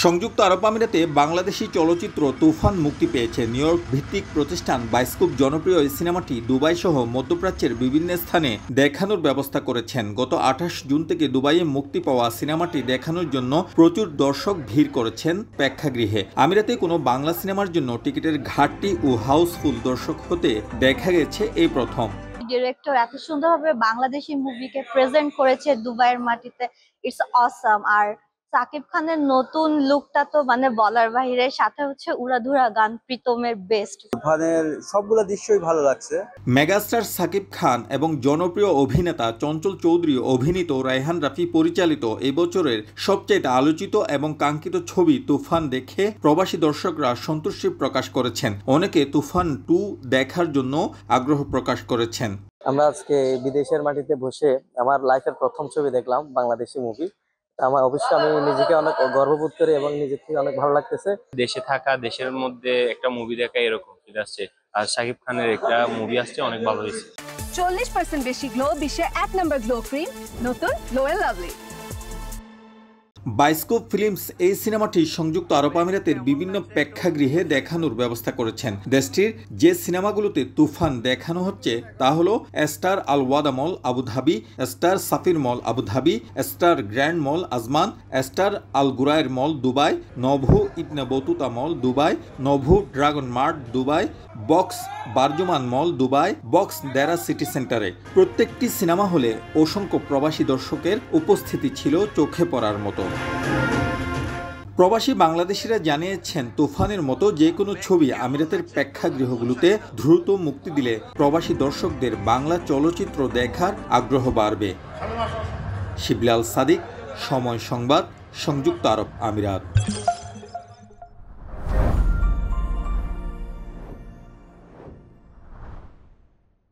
সংযুক্ত আরব আমিরাতে বাংলাদেশি চলচ্চিত্র তুফান মুক্তি পেয়েছে। নিউ ইয়র্ক ভিত্তিক প্রতিষ্ঠান বায়োস্কোপ জনপ্রিয় এই সিনেমাটি দুবাই সহ মধ্যপ্রাচ্যের বিভিন্ন স্থানে দেখানোর ব্যবস্থা করেছেন। গত 28 জুন থেকে দুবাইয়ে মুক্তি পাওয়া সিনেমাটি দেখানোর জন্য প্রচুর দর্শক ভিড় করেছেন প্রেক্ষাগৃহে। আমিরাতে কোনো বাংলা সিনেমার জন্য টিকিটের ঘাটতি ও হাউসফুল দর্শক হতে দেখা গেছে এই প্রথম। ডিরেক্টর এত সুন্দরভাবে বাংলাদেশি মুভিকে প্রেজেন্ট করেছে দুবাইয়ের মাটিতে, ইটস অসাম। আর সাকিব খানের নতুন লুকটা তো মানে বলার বাইরে, সাথে হচ্ছে উড়াধুরা গান প্রীতমের বেস্ট। তুফানের সবগুলো দৃশ্যই ভালো লাগছে। মেগাস্টার সাকিব খান এবং জনপ্রিয় অভিনেতা চঞ্চল চৌধুরী অভিনীত, রায়হান রাফি পরিচালিত এই বছরের সবচেয়ে আলোচিত এবং কাঙ্ক্ষিত ছবি তুফান দেখে প্রবাসী দর্শকরা সন্তুষ্টি প্রকাশ করেছেন। অনেকে তুফান 2 দেখার জন্য আগ্রহ প্রকাশ করেছেন। আমরা আজকে বিদেশের মাটিতে বসে আমার লাইফের প্রথম ছবি দেখলাম, বাংলাদেশি মুভি। আমার অবশ্যই আমি নিজেকে অনেক গর্ববোধ করি এবং নিজের থেকে অনেক ভালো লাগতেছে। দেশে থাকা, দেশের মধ্যে একটা মুভি দেখা এরকম ফিল আসছে। আর শাকিব খানের একটা মুভি আসছে, অনেক ভালো হয়েছে। 40% বেশি গ্লো, বিশ্বের 1 নম্বর গ্লো ক্রিম, নতুন glow and lovely. Bioscope films এই সিনেমাটি সংযুক্ত আরব আমিরাতের বিভিন্ন প্রেক্ষাগৃহে দেখানোর ব্যবস্থা করেছেন। দেশটির যে সিনেমাগুলোতে তুফান দেখানো হচ্ছে তা হলো Star Al Wahda Mall Abu Dhabi, Star Safeer Mall Abu Dhabi, Star Grand Mall Ajman, Star Al Ghurair Mall Dubai, Novo Ibn Battuta Mall Dubai, Novo Dragon Mart Dubai, Vox BurJuman Mall Dubai, Vox Deira City সেন্টারে। প্রত্যেকটি cinema হলে অসংখ্য প্রবাসী দর্শকের উপস্থিতি ছিল চোখে পড়ার মতো। প্রবাসী বাংলাদেশিরা জানিয়েছেন, তুফানের মতো যে কোনো ছবি আমিরাতের প্রেক্ষাগৃহগুলোতে দ্রুত মুক্তি দিলে প্রবাসী দর্শকদের বাংলা চলচ্চিত্র দেখার আগ্রহ বাড়বে। শিবলি আল সাদিক, সময় সংবাদ, সংযুক্ত আরব আমিরাত।